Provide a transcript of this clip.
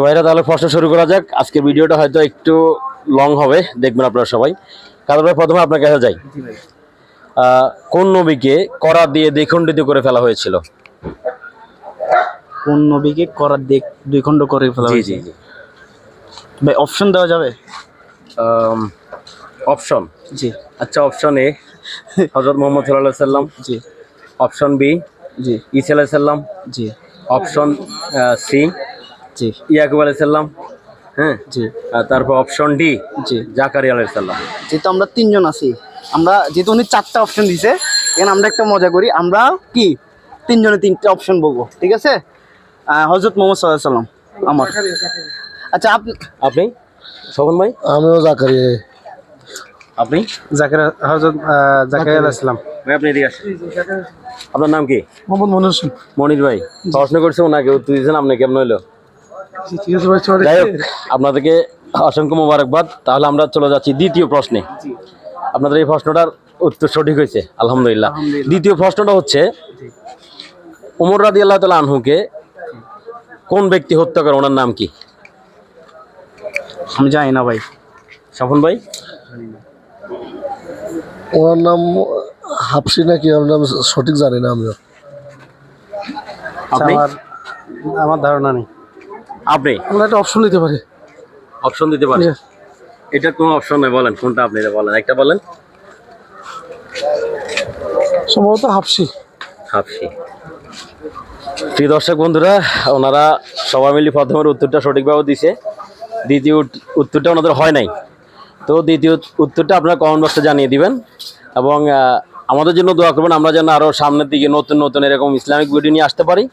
ভাইরা তাহলে প্রশ্ন শুরু করা যাক। আজকে ভিডিওটা হয়তো একটু লং হবে, দেখবেন আপনারা সবাই। কাদের ভাই, প্রথমে আপনার কাছে যাই। কোন নবীকে করাত দিয়ে দ্বিখণ্ডিত করে ফেলা হয়েছিল? কোন নবীকে করাত দিয়ে দুই খণ্ড করে ফেলা জি হয়েছে? জি জি। ভাই অপশন দেওয়া যাবে? অপশন? জি আচ্ছা, অপশন এ হযরত মুহাম্মদ সাল্লাল্লাহু আলাইহি সাল্লাম, জি অপশন বি জি ঈসা আলাইহিস সালাম, জি অপশন সি জি ইয়াকুব আলাইহিস সালাম, হ্যাঁ, জি তারপর অপশন ডি জি জাকারিয়া আলাইহিস সালাম। যেহেতু আমরা তিনজন আছি, আমরা যেহেতু উনি চারটা অপশন দিছে, এখানে আমরা একটা মজা করি, আমরা কি তিনজনে তিনটা অপশন বলবো, ঠিক আছে? হযরত মুহাম্মদ সাল্লাল্লাহু আলাইহি সাল্লাম আমার। আচ্ছা আপনি শোভন ভাই? আমিও জাকারিয়া। আপনি? হযরত জাকারিয়া আলাইহিস সালাম। ভাই আপনি এদিকে আসেন। আপনার নাম কি? মোহাম্মদ মনির হোসেন। মনির ভাই প্রশ্ন করছে, ওনাকে উত্তর দিয়েছেন, আপনি কেমন হইলো? ঠিক আছে ভাই, সরি। যাই হোক, আপনাদেরকে অসংখ্য মোবারকবাদ। তাহলে আমরা চলে যাচ্ছি দ্বিতীয় প্রশ্নে। আপনাদের এই প্রশ্নটার উত্তর সঠিক হয়েছে, আলহামদুলিল্লাহ। দ্বিতীয় প্রশ্নটা হচ্ছে, ওমর রাদিয়াল্লাহু তাআলা আনহুকে কোন ব্যক্তি হত্যা করে, ওনার নাম কি? আমি জানি না ভাই। স্বপন ভাই? ওনার নাম হাফসি নাকি, আমার নাম সঠিক জানি না আমিও। আপনি? আমার ধারণা নেই। আপনি আমরা একটা অপশন নিতে পারি। অপশন দিতে পারেন? এটা কোনো অপশন নয়, বলেন কোনটা আপনি, এটা বলেন, একটা বলেন। সম্ভবত হাফসি। হাফসি। প্রিয় দর্শক বন্ধুরা, ওনারা সবাই মিলে প্রথমের উত্তরটা সঠিকভাবে দিছে, দ্বিতীয় উত্তরটা ওনাদের হয় নাই। তো দ্বিতীয় উত্তরটা আপনারা কমেন্ট বক্সে জানিয়ে দিবেন এবং আমাদের জন্য দোয়া করবেন, আমরা যেন আরও সামনের দিকে নতুন নতুন এরকম ইসলামিক ভিডিও নিয়ে আসতে পারি।